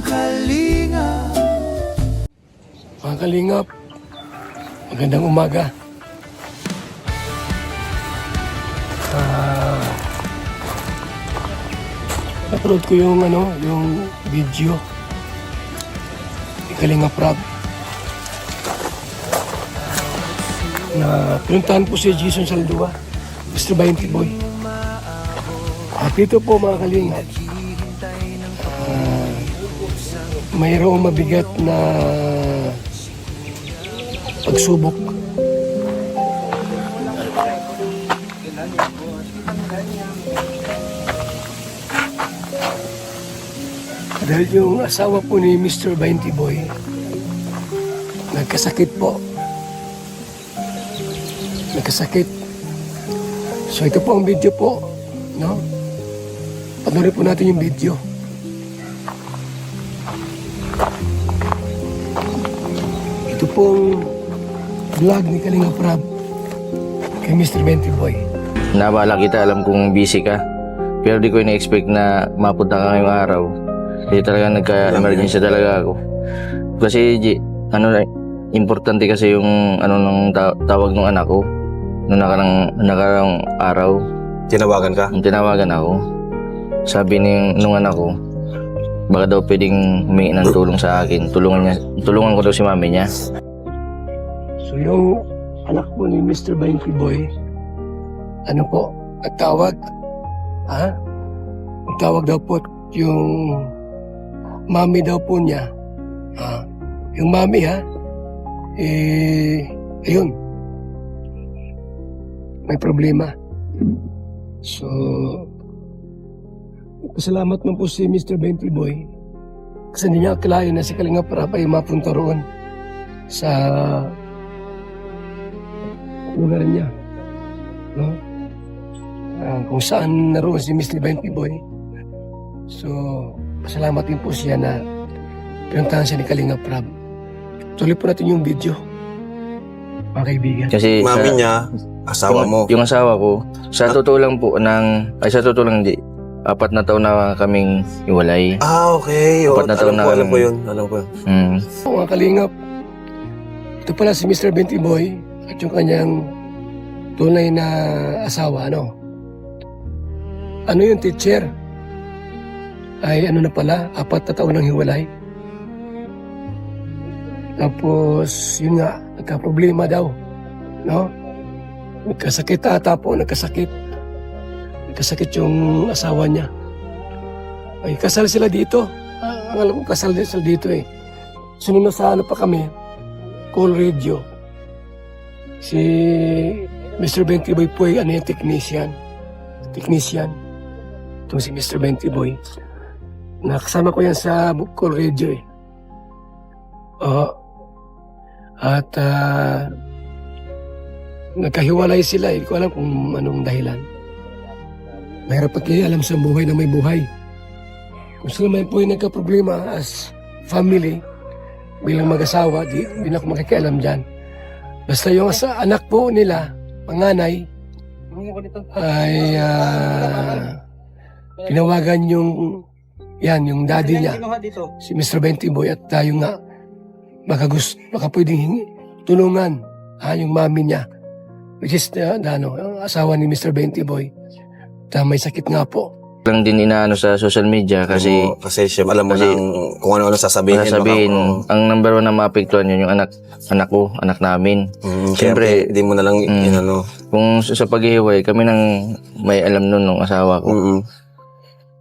Kalingap. Mga kalingap, magandang umaga. Upload ko yung video ni Kalingap Rab na pinuntahan po si Jason Saldua, Mr. 20 Boy. At ito po mga kalingap, mayroong mabigat na pagsubok. Dahil yung asawa po ni Mr. 20 Boy nagkasakit po. Nagkasakit. So ito po ang video po, no? Panoorin po natin yung video. Ito pong vlog ni Kalingap Rab kay Mr. 20 Boy. Nabala kita, alam kong busy ka. Pero di ko ina-expect na mapunta ka ngayong araw. Di talaga nagka-emergency talaga ako. Kasi importante kasi yung nung tawag ng anak ko. Nung nakarang araw. Tinawagan ka? Tinawagan ako. Sabi nung anak ko, baka daw pwedeng humingi ng tulong sa akin. Tulungan ko daw si mami niya. So yung anak po ni Mr. 20 Boy, nagtawag. Nagtawag daw po yung mami daw po niya. Yung mami ayun, may problema. So, pasalamat man po si Mr. 20 Boy kasi hindi niya akalain na si Kalingap Rab ay mapunta roon sa lugar niya, no? Kung saan naroon si Mr. 20 Boy. So, pasalamat din po siya na pinuntahan siya ni Kalingap Rab. Tuloy po natin yung video, mga kaibigan. Kasi Mami niya, asawa mo. Yung asawa ko, sa totoo lang po, 4 na taon na kaming iwalay. Okay. Apat na taon na alam kami. ko yun. Mga Kalingap, ito pala si Mr. 20 Boy at yung kanyang tunay na asawa, ano yung teacher? Ay na pala, 4 na taon ng hiwalay. Tapos, yun nga, nagka-problema daw, no? Nagkasakit nagkasakit yung asawa niya. Ay, kasal sila dito. Ang alam ko, kasal sila dito eh. Sunod sa pa kami, call radio. Si Mr. 20 Boy po ay yung technician. Itong si Mr. 20 Boy. Nakasama ko yan sa call radio eh. At nagkahiwalay sila. Hindi ko alam kung anong dahilan. Mahirap at kayo alam sa buhay na may buhay. Kung sila may po yung nagka-problema as family, bilang mag-asawa, di na ako makikialam dyan. Basta yung anak po nila, panganay, ay pinawagan yung daddy niya, si Mr. 20 Boy, at tayo nga, baka pwedeng tulungan yung mami niya, which is ang asawa ni Mr. 20 Boy. May sakit nga po. Lang din inaano sa social media kasi Kasi alam mo nang kung ano sasabihin. Ang number 1 na maapektuhan yun yung anak ko, anak namin. Siyempre, hindi mo na lang kung sa paghihiway, kami nang may alam nun ng asawa ko.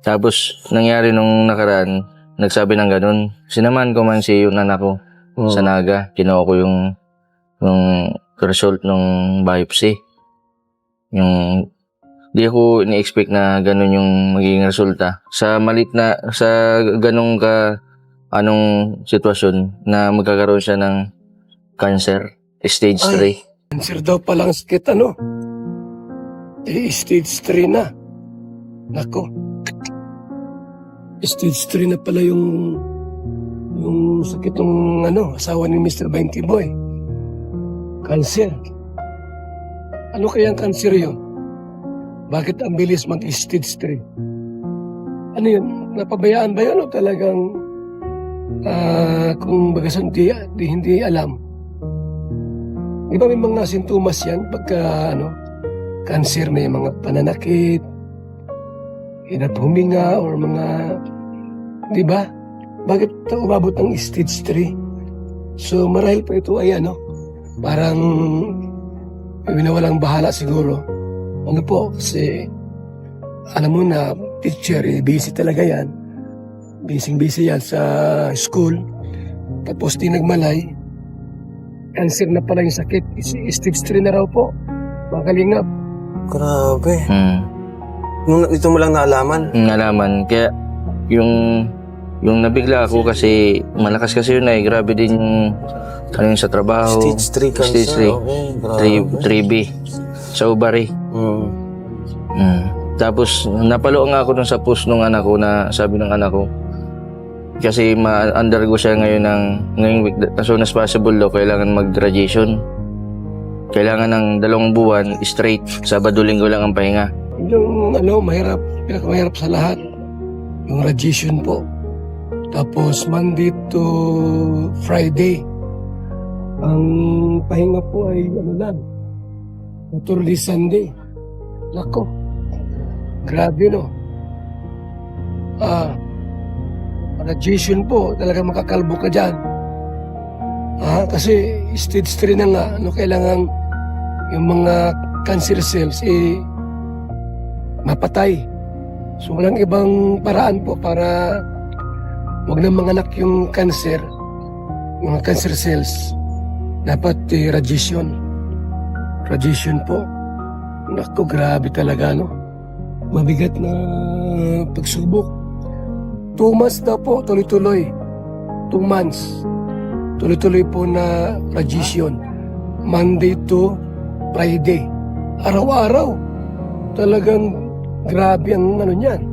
Tapos, nangyari nung nakaraan, nagsabi ng ganun. Sinamahan ko man si yung anak ko sa Naga. Kinuha ko yung result ng biopsy. Di ako ni-expect na ganun yung magiging resulta. Sa ganung sitwasyon na magkakaroon siya ng cancer, stage 3. Cancer daw palang sakit, stage 3 na. Nako. Stage 3 na pala yung sakit ng asawa ni Mr. 20 Boy. Cancer. Ano kaya ang cancer yun? Bakit ang bilis mag-stage 3? Ano yun? Napabayaan ba yun o talagang kung bagasan hindi alam, di ba may mga sintomas yan pagka cancer, may mga pananakit, hirap huminga, or mga, di ba? Bakit umabot ng stage 3? So marahil po ito ay parang winawalang bahala siguro. Ano po, kasi alam mo na, teacher, busy talaga yan. Busy yan sa school. Tapos di nagmalay, cancer na pala yung sakit. Stage 3 na raw po. Mga kalingap. Grabe. Hmm. Ito mo lang naalaman. Nalaman. Kaya yung nabigla ako kasi malakas kasi yun ay grabe din yung sa trabaho. Stage 3 cancer. Stage 3. Okay, grabe. 3B. Sa ovary. Tapos napalo nga ako dun sa post nung anak ko na sabi ng anak ko kasi ma-undergo siya ngayong week, as soon as possible daw kailangan mag-radiation. Kailangan ng 2 buwan straight, Sabado-Linggo lang ang pahinga. Yung pinakamahirap sa lahat, yung radiation po. Tapos Monday to Friday, ang pahinga po ay lang, Saturday, Sunday. Lako, grabe radiation po, talaga makakalbo ka dyan. Kasi stage 3 na nga, kailangan yung mga cancer cells mapatay. So walang ibang paraan po para wag na manganak yung cancer, mga cancer cells. Dapat radiation po. Naku, grabe talaga, mabigat na pagsubok. 2 months na po, tuloy-tuloy. 2 months. Tuloy-tuloy po na radiation. Monday to Friday. Araw-araw. Talagang grabe ang niyan.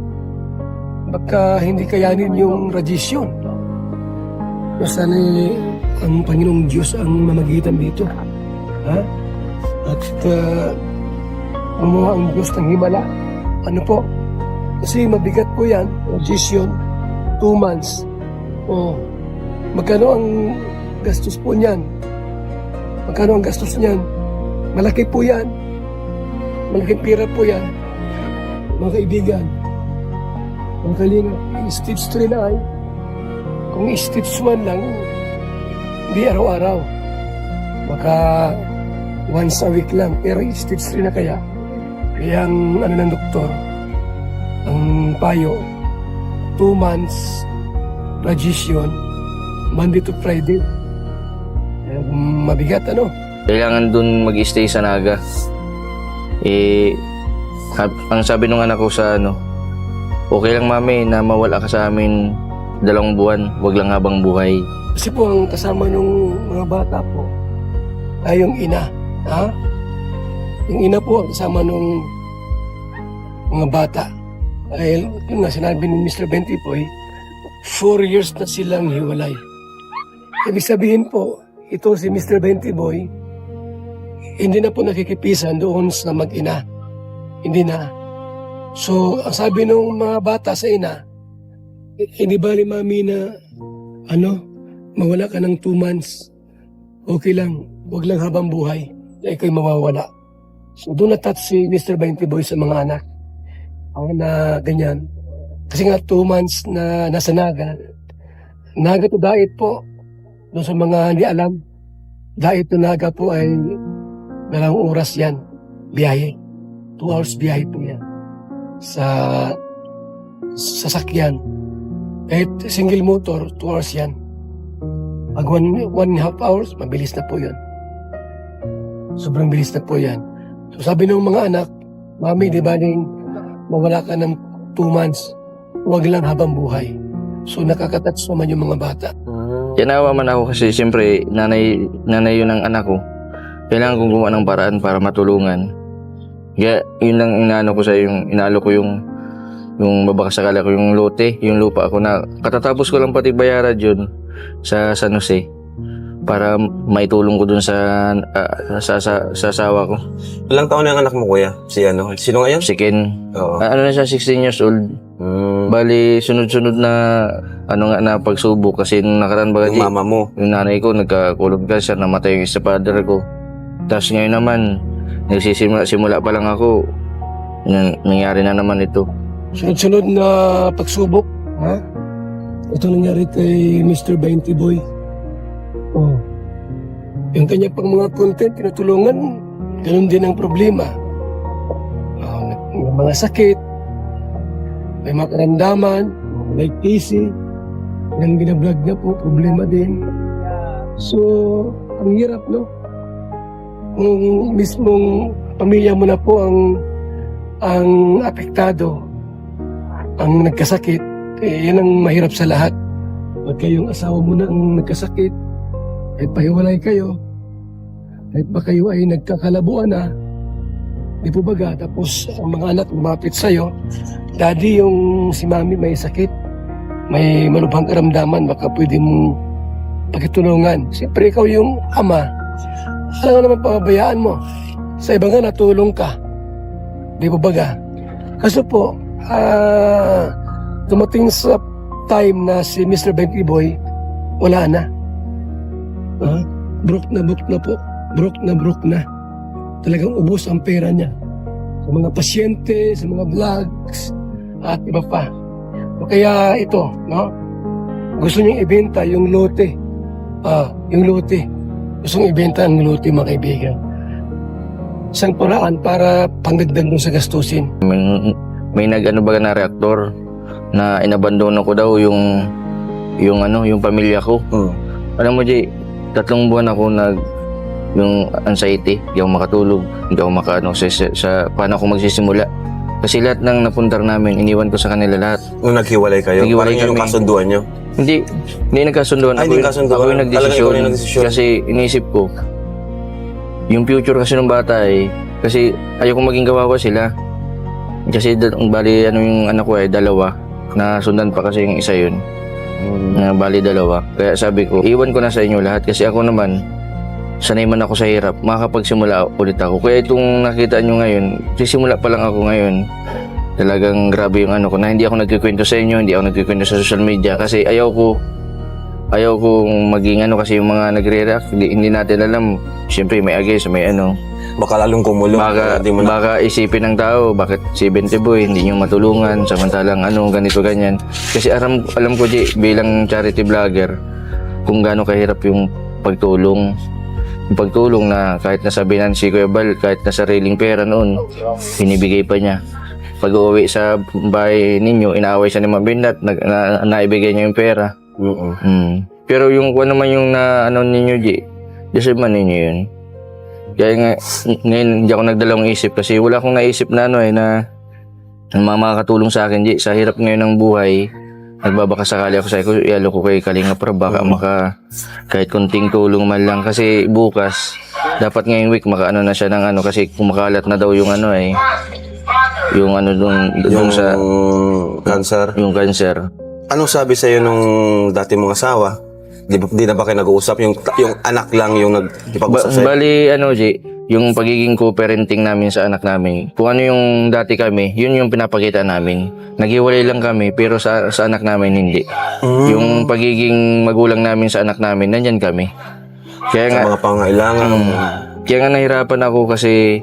Baka hindi kayanin yung radiation. Sana ang Panginoong Diyos ang mamagitan dito. At gumawa ang Diyos ng himala. Ano po? Kasi mabigat po yan, radiation, 2 months. Magkano ang gastos po niyan? Magkano ang gastos niyan? Malaki po yan. Malaking pira po yan. Mga kaibigan, mga kalinga, stage 3 na ay. Kung stage 1 lang, hindi araw-araw. Baka once a week lang. Pero stage 3 na kaya. Kaya ang ng doktor, ang payo, 2 months radiation, Monday to Friday. Mabigat, Kailangan dun mag-stay sa Naga. Ang sabi nung anak ko sa okay lang mami na mawala ka sa amin 2 buwan, wag lang habang buhay. Kasi po ang kasama ng mga bata po ay yung ina. Yung ina po ang kasama ng mga bata. Dahil yung nga sinabi ni Mr. Bentipoy, 4 years na silang hiwalay. Ibig sabihin po, ito si Mr. Bentiboy, hindi na po nakikipisan doon sa mag-ina. Hindi na. So, ang sabi ng mga bata sa ina, hindi bali mami na, mawala ka ng 2 months. Okay lang, wag lang habang buhay na ikaw'y mawawala. So, doon na-touch si Mr. Bentiboy sa mga anak. Na ganyan. Kasi nga 2 months na nasa Naga. Naga to diet po. Doon sa mga hindi alam, diet to Naga po ay 2 oras yan. Biyahe. 2 hours biyahe po yan. Sa sasakyan. Kahit single motor, 2 hours yan. Pag 1.5 hours, mabilis na po yan. Sobrang bilis na po yan. So sabi ng mga anak, mami, di ba mawala ka ng 2 months, huwag lang habang buhay. So nakakatats naman yung mga bata. Yanawa man ako kasi siyempre nanay yun ang anak ko. Kailangan kong gumawa ng paraan para matulungan. Kaya yun lang inaano ko sa inaalo ko yung babakasakala ko yung lote, yung lupa ko na katatapos ko lang pati bayaran yun sa San Jose para maitulong ko dun sa asawa ko. Ilang taon na ang anak mo, kuya? Sino ngayon? Si Ken. Oo. Ano na siya, 16 years old. Bali, sunod-sunod na ano nga na pagsubok kasi nung nakaraan ba Yung mama mo. yung nanay ko nagkakulog cancer, namatay yung isa father ko. Tapos ngayon naman, simula pa lang ako, nangyari na naman ito. Sunod-sunod na pagsubok, ha? Ito nangyari kay Mr. 20 Boy. Oh. Yung kanya pang mga content, tinutulungan, ganun din ang problema. May mga sakit, may mga karamdaman, may PC, yung ginablog niya po, problema din. So, ang hirap, no? Kung mismong pamilya mo na po ang apektado, ang nagkasakit, yan ang mahirap sa lahat. Pag kayong asawa mo na ang nagkasakit, kahit pahiwalay kayo, kahit ba kayo ay nagkakalabuan na, di po baga, tapos ang mga anak lumapit sa'yo, daddy, yung si mami may sakit, may malubhang karamdaman, baka pwede mong pakitulungan. Siyempre ikaw yung ama, alam mo naman pababayaan mo. Sa iba nga natulong ka, di po baga. Kaso po, dumating sa time na si Mr. Bentley Boy, wala na. Broke na po. Broke na. Talagang ubos ang pera niya. Sa mga pasyente, sa mga vlogs, at iba pa. O kaya ito, no? Gusto niyang ibenta yung lote. Yung lote. Gusto niyang ibenta ang lote, mga kaibigan. Isang paraan para pangdagdag mo sa gastusin. May nag-ano ba na reaktor na inabandono ko daw yung pamilya ko. Alam mo, Jay, 3 buwan ako yung anxiety, hindi ako makatulog, hindi ako sa paano ako magsisimula. Kasi lahat ng napuntar namin, iniwan ko sa kanila lahat. Nung naghiwalay kayo, Naghiwalay parang yung kami. kasunduan nyo. Hindi nagkasunduan. Ay, hindi nagkasunduan. Ako yung Talagang ikaw nagdesisyon. yung nagdesisyon. Kasi inisip ko, yung future kasi ng bata kasi ayoko maging kawawa sila. Kasi bali yung anak ko 2, na sundan pa kasi yung isa yun. Bali 2. Kaya sabi ko, iwan ko na sa inyo lahat kasi ako naman, sanay man ako sa hirap, makakapagsimula ulit ako. Kaya itong nakita nyo ngayon, sisimula pa lang ako ngayon. Talagang grabe yung ano ko, na hindi ako nagkikwento sa inyo, hindi ako nagkikwento sa social media kasi ayaw ko maging kasi yung mga nagre-react, hindi natin alam. Siyempre may against, may Baka lalong kumulong. Baka isipin ng tao, bakit si 20 Boy hindi nyo matulungan, samantalang ganito ganyan. Kasi alam ko, G, bilang charity vlogger, kung gaano kahirap yung pagtulong. Yung pagtulong na kahit nasa binansi Kuya Bal, kahit nasa sariling pera noon, binibigay pa niya. Pag uuwi sa bahay ninyo, inaaway siya ni Mabindat, naibigay niya yung pera. Pero yung kung naman yung ninyo, G, deserve man ninyo yun. Kaya nga, ngayon hindi ako nagdalawang isip kasi wala akong naisip na na makakatulong sa akin, G. Sa hirap ngayon ng buhay, nagbabaka sakali ako sa iyalo ko kay Kalinga Prab, baka kahit kunting tulong man lang kasi bukas dapat ngayong week makaano na siya ng kasi kumakalat na daw yung yung dun sa cancer. Yung cancer. Anong sabi sa'yo nung dati mong asawa? Di na ba kayo nag-uusap? Yung anak lang yung nag-ipag-usap sa'yo? Bali, G, yung pagiging co-parenting namin sa anak namin, kung ano yung dati kami, yun yung pinapakita namin. Naghiwalay lang kami, pero sa anak namin hindi. Yung pagiging magulang namin sa anak namin, nandyan kami. Kaya Sa mga pangailangan. Kaya nga nahirapan ako kasi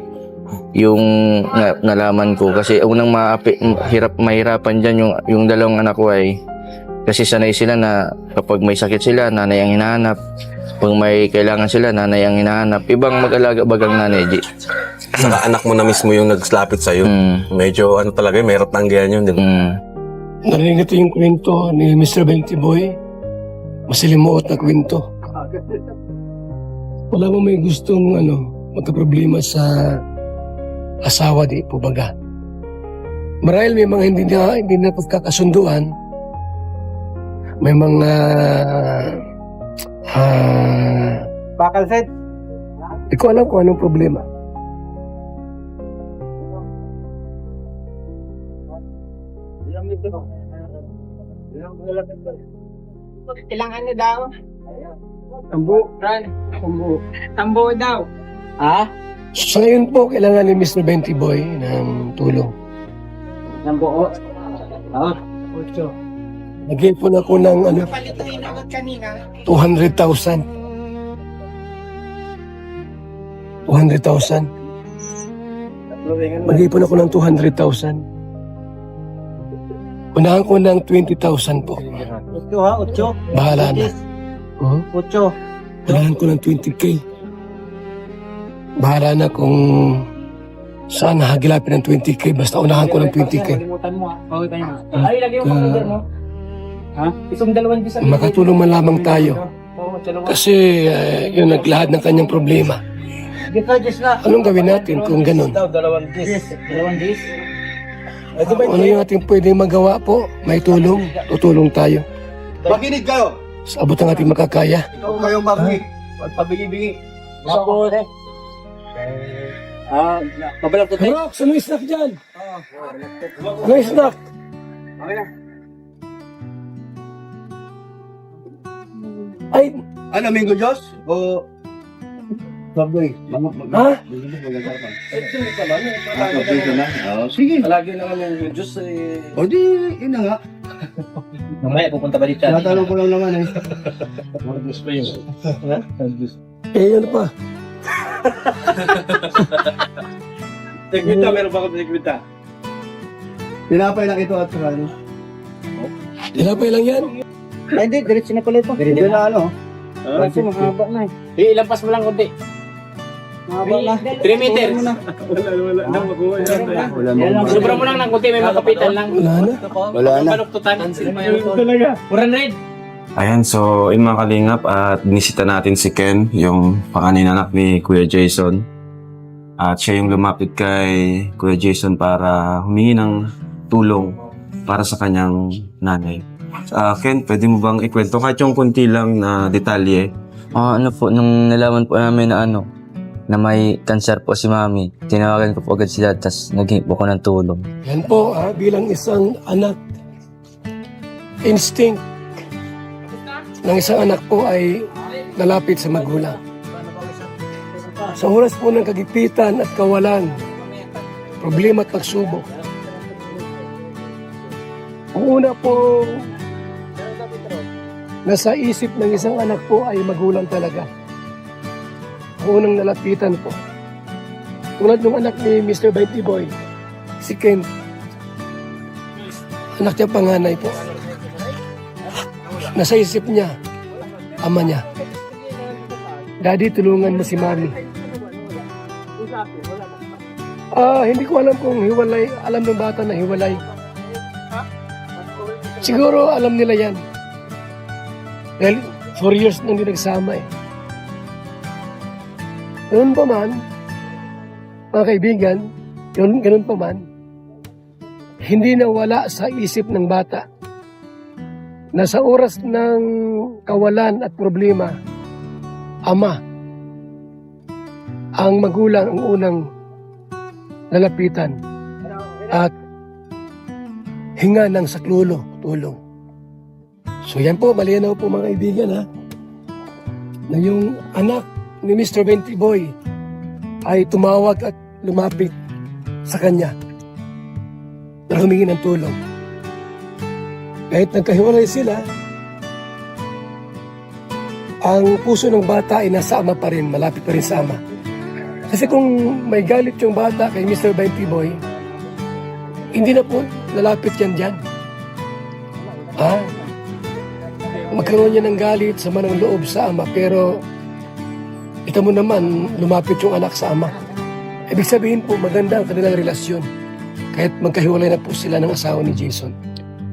yung nalaman ko. Kasi unang mahirapan dyan yung 2 anak ko kasi sanay sila na kapag may sakit sila, nanay ang hinahanap. Pag may kailangan sila, nanay ang hinahanap. Ibang mag-alaga bagang nanay, G. Saka anak mo na mismo yung nagslapit sa'yo. Medyo talaga, may tanggihan yun. Narinig ito yung kwento ni Mr. 20 Boy. Masilimuot na kwento. Wala mo may gustong magkaproblema sa asawa, di po baga. Marahil may mga hindi na pagkakasunduan, may mga Bakalset. Di ko alam kung anong problema. Ilang daw? Tambo. Tambo daw. Ha? Sa ngayon po, kailangan ni Mr. 20 Boy ng tulong. Tambo. Nag-ipon ako ng ano, Kapalit na inagad kanina. 200,000. 200,000. Mag-ipon ako ng 200,000. Unahan ko ng 20,000 po. 8 ha, 8. Bahala na. 8. Unahan ko ng 20K. Bahala na kung saan hagilapin ng 20K. Basta unahan ko ng 20K. Kalimutan mo ha. Bawi tayo na. Ah, Ay, lagay mo pa order mo. Ha? Itong dalawang bisa. Makatulong man lamang tayo. Oo, dalawa. Kasi yun naglahad ng kanyang problema. Dito, Jess na. Anong gawin natin kung ganun? Dalawang dis. Dalawang dis. Ano yung ating pwedeng magawa po? May tulong, tutulong tayo. Makinig kayo. Sa abot ng ating makakaya. Huwag kayong makinig. Pabigi-bigi. Tapos, mabalang ko tayo. Rox, ano yung snack dyan? Ano yung snack? Okay na. Ay, Ano, Mingo Diyos? O... Subway. ha? Sige. Palagi naman yung juice eh. O di, yun na nga. Mamaya pupunta ba dito? Tatanong ko lang naman eh. Juice pa yun. Eh, ano pa? Segmenta, meron ba ako segmenta? Tinapay lang ito at saka ano. Tinapay lang yan. Ay, hindi. Diretso na pala ito. Hindi na ano. Kasi mahaba na eh. Ilampas mo lang konti. Mahaba na. 3 meter. Wala na. Sobra mo lang ng konti. May makapitan lang. Wala na. Wala na. Baluktutan. Talaga. 400. Ayan, so in mga kalingap at binisita natin si Ken, yung panganay anak ni Kuya Jason. At siya yung lumapit kay Kuya Jason para humingi ng tulong para sa kanyang nanay. Ken, pwede mo bang ikwento kahit yung kunti lang na detalye? Ano po, nung nalaman po namin na na may cancer po si mami, tinawagan ko po agad sila, tapos naghingi po ako ng tulong. Yan po, bilang isang anak, instinct ng isang anak po ay lalapit sa magulang. Sa oras po ng kagipitan at kawalan, problema at pagsubok, ang una po nasa isip ng isang anak po ay magulang talaga. Ang unang nalapitan po. Tulad ng anak ni Mr. Benty Boy, si Ken. Anak niya panganay po. Nasa isip niya, ama niya. Daddy, tulungan mo si Mami. Hindi ko alam kung hiwalay. Alam ng bata na hiwalay. Siguro alam nila yan. Dahil 4 years nang hindi nagsama eh. Ganun pa man, mga kaibigan, ganun pa man, hindi nawala sa isip ng bata na sa oras ng kawalan at problema, ama, ang magulang ang unang lalapitan at hinga ng saklulo, tulong. So yan po, malinaw po mga kaibigan ha, na yung anak ni Mr. Benty Boy ay tumawag at lumapit sa kanya na humingi ng tulong. Kahit nagkahiwalay sila, ang puso ng bata ay nasa ama pa rin, malapit pa rin sa ama. Kasi kung may galit yung bata kay Mr. Benty Boy, hindi na po lalapit yan dyan. Magkaroon niya ng galit, sama ng loob sa ama, pero ito mo naman, lumapit yung anak sa ama. Ibig sabihin po, maganda ang kanilang relasyon. Kahit magkahiwalay na po sila ng asawa ni Jason,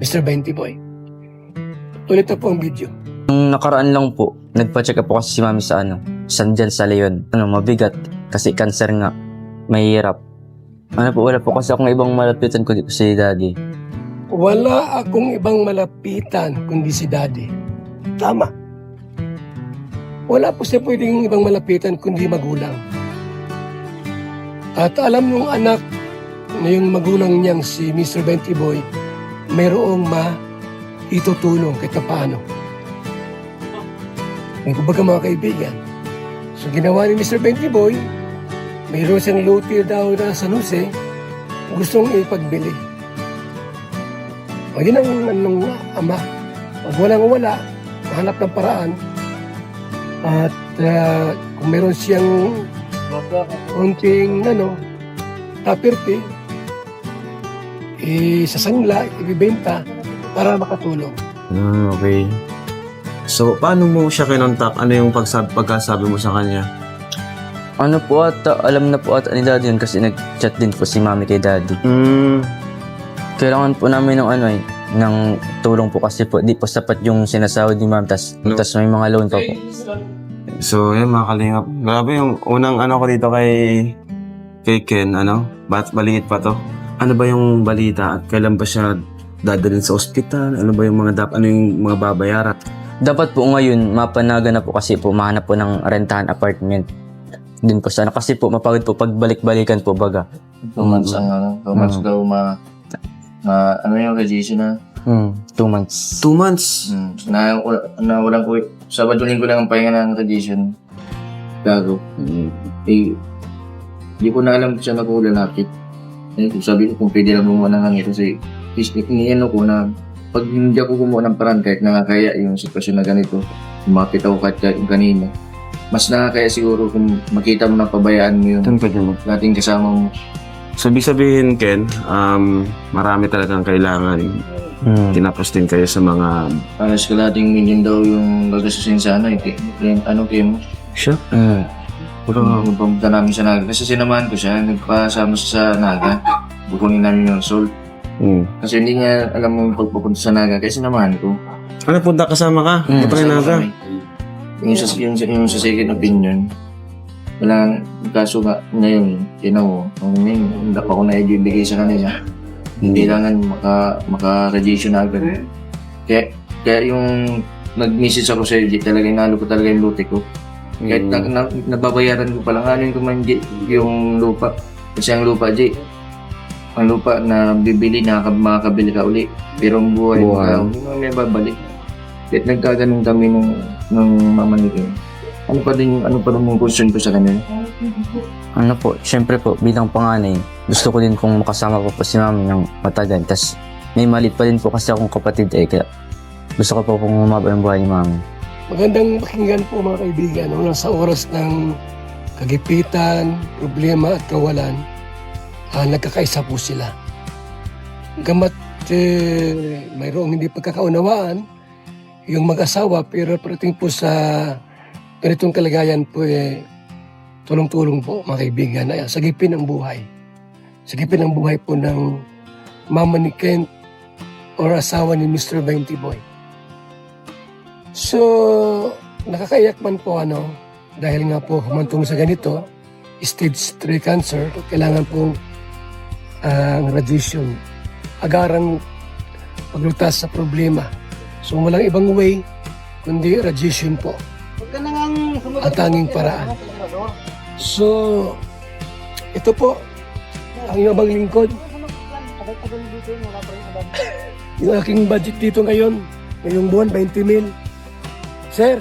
Mr. Benty Boy. Ulit na po ang video. Nung nakaraan lang po, nagpa-check up po kasi si mami sa dyan sa Leon. Mabigat, kasi cancer nga, mahirap. Wala po kasi akong ibang malapitan kundi po si daddy. Wala akong ibang malapitan kundi si daddy. Tama. Wala po siya pwedeng ibang malapitan kundi magulang. At alam nung anak na yung magulang niyang si Mr. Benty Boy, mayroong itutulong kahit na paano. Kumbaga mga kaibigan, so ginawa ni Mr. Benty Boy, mayroon siyang lote daw na San Jose, gustong ipagbili. Yun ang anong ama. Pag wala, hanap ng paraan. At kung meron siyang konting property, isasangla, ibibenta para makatulong. Okay. So, paano mo siya kinontak? Ano yung pagkasabi mo sa kanya? Ano po ata, alam na po ata ni Daddy yun kasi nag-chat din po si Mami kay Daddy. Kailangan po namin ng ng tulong po kasi po, di po sapat yung sinasahod ni Ma'am, tas may mga loan pa po. So, yan mga kalingap. Grabe yung unang ko dito kay Ken, maliit pa to. Ano ba yung balita at kailan ba siya dadalhin sa ospital? Ano ba yung ano yung mga babayaran? Dapat po ngayon, mapanaga na po kasi po, mahanap po ng rentahan apartment. Din po sana kasi po, mapagod po pagbalik-balikan po baga. 2 months ang 2 months daw ano yung radiation na? 2 months. 2 months? Walang ko, Sabado Linggo lang ang pahinga ng radiation. Gago. Hindi ko na alam kung siya nag-uulalakit. Sabi ko kung pwede lang gumawa ng hangin kasi iniano ko na pag hindi ako gumawa ng paraan kahit nakakaya yung sitwasyon na ganito, lumapit ako kahit kanina. Mas nakakaya siguro kung makita mo na pabayaan mo yung dating kasama mo. So, ibig sabihin, Ken, marami talagang kailangan. Tinapos din kayo sa mga... Alas kalating million daw yung gagastusin sa Kim? Siya? Pumunta namin sa Naga. Kasi sinamahan ko siya, nagpasama siya sa Naga. Bukunin namin yung salt. Kasi hindi niya alam mo yung pagpupunta sa Naga, kaya sinamahan ko. Ano, punta kasama ka? Punta kayo Naga? Yung sa second opinion, wala kaso nga ngayon, hindi pa ako na-ibigay sa kanila. Kailangan maka-radiation na agad. Kaya yung nag-message ako sa LG, talaga inalo ko talaga yung lote ko. Kahit nababayaran ko palang, alin ko man yung lupa. Kasi ang lupa, ang lupa na bibili, makakabili ka uli. Pero ang buhay hindi mo may babalik. Kahit nagkaganon kami nung mama ni Kim. Ano pa rin yung concern ko sa kanila? Ano po, syempre po, bilang panganay, gusto ko din pong makasama po si Mami ng matagal. Tas may maliit pa din po kasi akong kapatid kaya gusto ko po pong humaba ng buhay ni Mami. Magandang pakinggan po mga kaibigan, sa oras ng kagipitan, problema at kawalan, nagkakaisa po sila. Gamat mayroong hindi pagkakaunawaan yung mag-asawa, pero parating po sa ganitong kalagayan po tulong-tulong po mga kaibigan. Sagipin ang buhay. Sagipin ang buhay po ng mama ni Kent or asawa ni Mr. 20 Boy. So, nakakaiyak man po dahil nga po humantong sa ganito, stage 3 cancer, kailangan po ang radiation. Agarang paglutas sa problema. So, walang ibang way kundi radiation po. Ang tanging paraan. So, ito po ang iyong abang lingkod. Yung aking budget dito ngayon, ngayong buwan, 20 mil. Sir,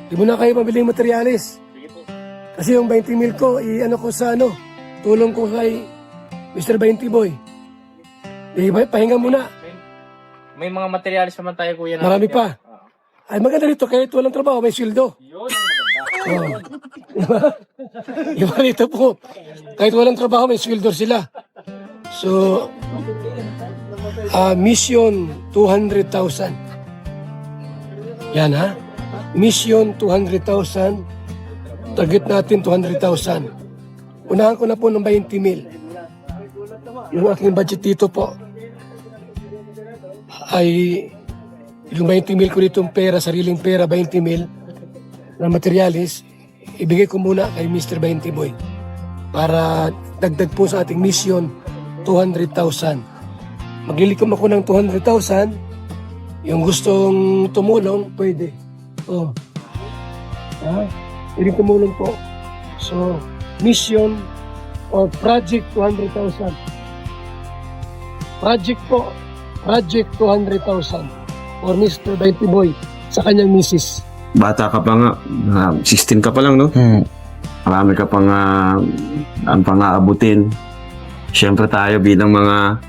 di mo na kayo mabiling materyales. Kasi yung 20 mil ko, ko sa tulong ko kay Mr. 20 Boy. Pahinga muna. May mga materialis naman tayo, kuya. Marami pa. Ay, maganda rito, kahit walang trabaho, may sweldo. Yun ang maganda. Iba rito po, kahit walang trabaho, may sweldo sila. So, mission 200,000. Yan mission 200,000. Target natin 200,000. Unahan ko na po ng 20 mil. Yung aking budget dito po ay yung 20 mil ko ditong pera, sariling pera, 20 mil na materialis, ibigay ko muna kay Mr. 20 Boy para dagdag po sa ating mission 200,000. Maglilikom ako ng 200,000. Yung gustong tumulong, pwede. Pwede tumulong po. So, mission or project 200,000. Project po, project 200,000 for Mr. 20 Boy sa kanyang misis. Bata ka pa nga, 16 ka pa lang, no? Marami ka pang ang pang-aabutin. Siyempre tayo bilang mga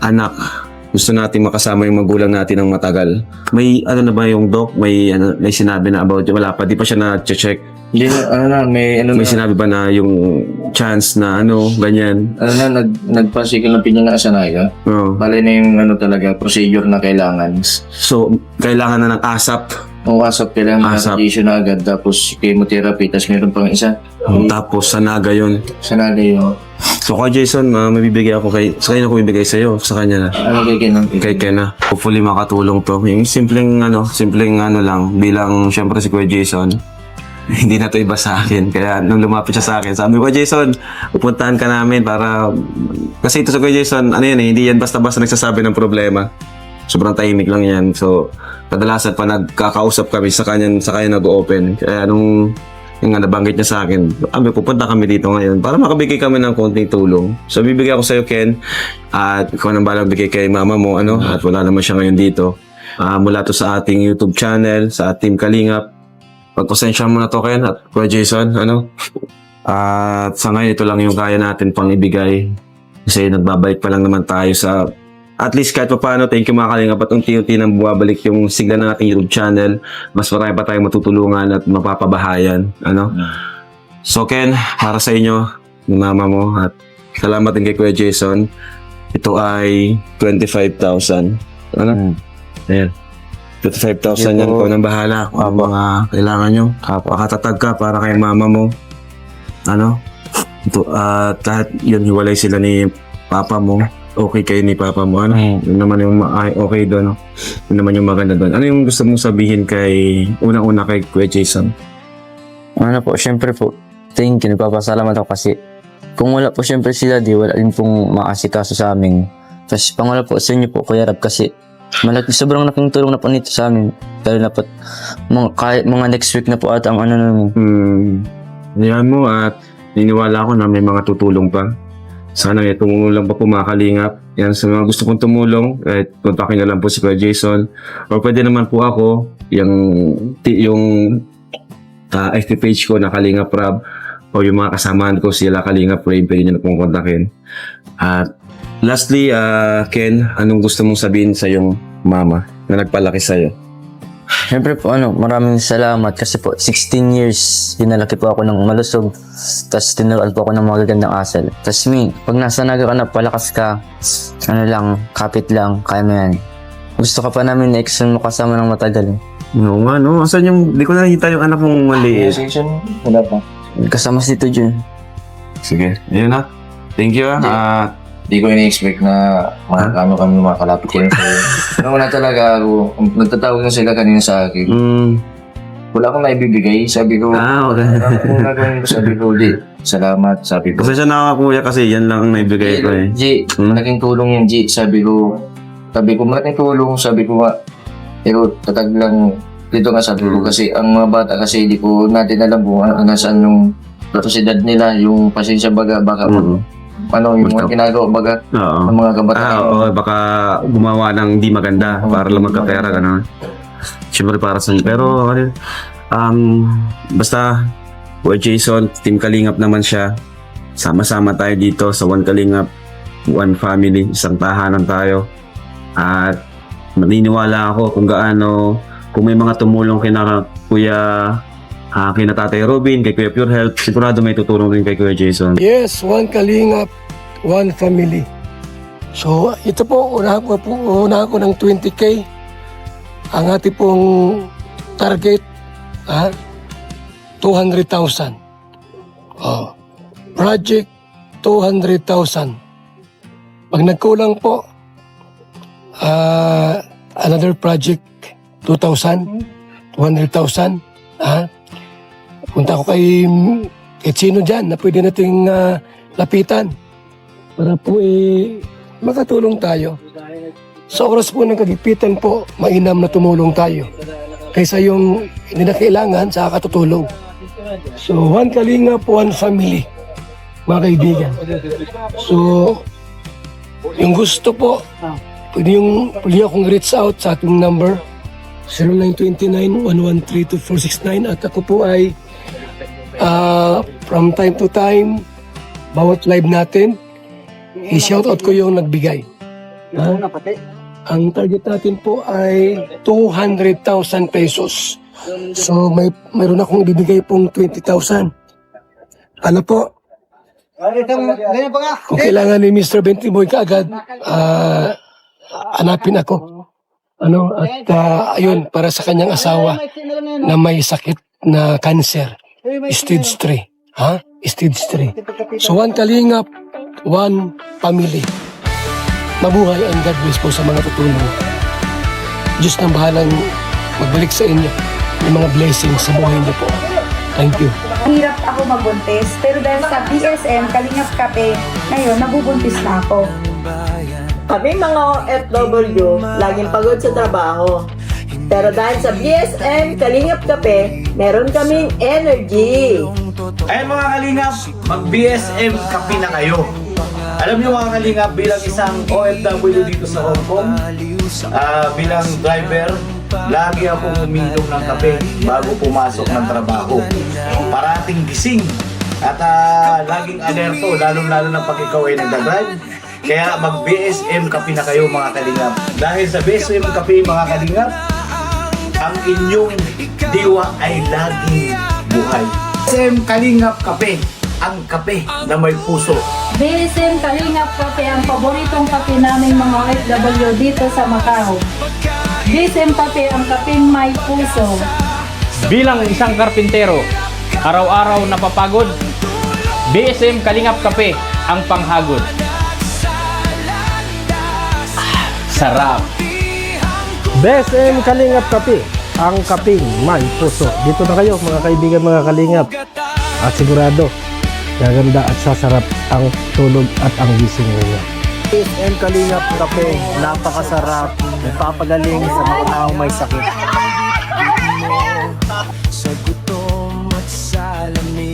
anak, gusto natin makasama yung magulang natin ng matagal. May ano na ba yung doc? May sinabi na about yung wala pa, di pa siya na-check. Hindi na, may May sinabi ba na yung chance na ganyan? nagpasikil ng pinya na asanaga. Oo. Bale na yung talaga, procedure na kailangan. So, kailangan na ng ASAP. Ang WhatsApp kailangan ASAP. radiation na agad, tapos chemotherapy, tapos meron pang isa. Tapos, sa naga yun. Sana yun. So, kay Jason, mabibigay ako sa kanya ko bibigay sa'yo, sa kanya na. Ano kay Ken? Kay Ken na. Hopefully makatulong to. Yung simpleng lang, bilang syempre si Kuya Jason, hindi na to iba sa akin. Kaya nung lumapit siya sa akin, sabi ko, Jason, pupuntahan ka namin para... Kasi ito sa Kuya Jason, hindi yan basta-basta nagsasabi ng problema. Sobrang tahimik lang yan. So, kadalasan pa nagkakausap kami sa kanya nag-open. Kaya nung nabanggit niya sa akin, pupunta kami dito ngayon para makabigay kami ng konting tulong. So, bibigay ako sa iyo, Ken. At ikaw nang balang bigay kay mama mo, at wala naman siya ngayon dito. Mula to sa ating YouTube channel, sa Team Kalingap. Pagpasensya mo na to, Ken, at Kuya Jason, At sa ngayon, ito lang yung kaya natin pang ibigay. Kasi nagbabalik pa lang naman tayo sa... At least kahit pa paano, thank you mga Kalingap, at unti-unti nang bumabalik yung sigla ng ating YouTube channel. Mas marami pa tayong matutulungan at mapapabahayan. So Ken, para sa inyo, ng mama mo, at salamat din kay Kuya Jason. Ito ay 25,000. Ayan. 25,000 yan, ikaw nang bahala kung mga kailangan nyo. Pakatatag ka para kay mama mo. Ito, at lahat yun, hiwalay sila ni papa mo. Okay kayo ni papa mo, Yun naman yung okay doon, Yun naman yung maganda doon. Ano yung gusto mong sabihin kay, unang-una kay Kuya Jason? Syempre po, thank you, nagpapasalamat ako kasi kung wala po syempre sila, wala din pong makasikaso sa amin. Tapos pangwala po sa inyo po, Kuya Rab, kasi sobrang laking tulong na po nito sa amin. Lalo na po, mga next week na po ata ang Yan mo, at niniwala ako na may mga tutulong pa. Sana may tumulong lang pa po mga Kalingap. Yan, sa mga gusto kong tumulong, kontakin na lang po si Kuya Jason. O pwede naman po ako, yung FB page ko na Kalingap Rab, o yung mga kasamahan ko sila Kalingap Ray, pwede nyo na pong kontakin. At lastly, Ken, anong gusto mong sabihin sa yung mama na nagpalaki sa'yo? Syempre po, maraming salamat kasi po 16 years dinalaki po ako ng malusog, tapos tinuruan po ako ng magagandang asal. Tapos pag nasa naga ka na, palakas ka, kapit lang, kaya mo yan. Gusto ka pa namin na-extend mo kasama ng matagal. Oo nga, Asan yung, di ko nakita yung anak mong maliit. Wala pa. Kasama si Tito Jun. Sige, yun na. Thank you, Di ko ini-expect na kami makalapit kayo sa'yo. Una talaga ako, nagtatawag na sila kanina sa akin. Wala akong naibibigay. Sabi ko, okay. sabi ko, di, salamat. Sabi ko, Kasi siya nakakuya kasi yan lang ang naibigay ko eh. G, malaking tulong yan, G. Sabi ko, malaking tulong. Sabi ko nga, pero tatag lang dito nga sabi ko. Kasi ang mga bata kasi, di ko natin alam kung nasaan yung katosidad nila, yung pasensya baka yung mga ginagawa baga ng mga kabataan. Baka gumawa ng di maganda para lang magkapera, gano'n. Siyempre para sa pero basta Kuya Jason, Team Kalingap naman siya. Sama-sama tayo dito sa One Kalingap, One Family, isang tahanan tayo. At naniniwala ako kung may mga tumulong kina Kuya kina Tatay Robin, kay Kuya Pure Health, sigurado may tutulong din kay Kuya Jason. Yes, One Kalingap, One Family. So, ito po, una ko ng 20K. Ang ating pong target, 200,000. Project, 200,000. Pag nagkulang po, another project, 200,000. Punta ko kay sino dyan na pwede nating lapitan para po makatulong tayo. Sa oras po ng kagipitan po, mainam na tumulong tayo kaysa yung hindi na kailangan sa katutulong. So, One Kalingap, One Family, mga kaibigan. So, yung gusto po, pwede akong reach out sa ating number 0929-113-2469 at ako po ay from time to time, bawat live natin, i-shoutout ko yung nagbigay. Ang target natin po ay 200,000 pesos. So mayroon akong ibibigay pong 20,000. Ano po? Kung kailangan ni Mr. Bentiboy kaagad, hanapin ako. Ayun, para sa kanyang asawa na may sakit na cancer. Stage 3. Stage 3. So, 1 kalingap, 1 family. Mabuhay and God bless po sa mga tutulong. Diyos nang bahalang magbalik sa inyo yung mga blessings sa buhay niyo po. Thank you. Hirap ako magbuntis, pero dahil sa BSM, Kalingap Kape, ngayon nabubuntis na ako. Kami mga OFW, laging pagod sa trabaho. Pero dahil sa BSM Kalingap Kape, meron kaming energy. Ayun mga kalingap, mag-BSM kape na kayo. Alam niyo mga kalingap, bilang isang OFW dito sa Hong Kong, bilang driver, lagi akong uminom ng kape bago pumasok ng trabaho. Parating gising at laging alerto, lalo-lalo na pag ikaw ay nagdadrive. Kaya mag-BSM kape na kayo mga kalingap. Dahil sa BSM kape mga kalingap, ang inyong diwa ay laging buhay. BSM Kalingap Kape, ang kape na may puso. BSM Kalingap Kape ang paboritong kape namin mga OFW dito sa Macau. BSM Kape ang kapeng may puso. Bilang isang karpintero, araw-araw napapagod, BSM Kalingap Kape ang panghagod. Sarap! BSM Kalingap Kape, ang kaping may puso. Dito na kayo mga kaibigan, mga kalingap. At sigurado, gaganda at sasarap ang tulog at ang gising ninyo. BSM Kalingap Kape, napakasarap. Nagpapagaling sa mga taong may sakit. Sa gutom at sa lamig.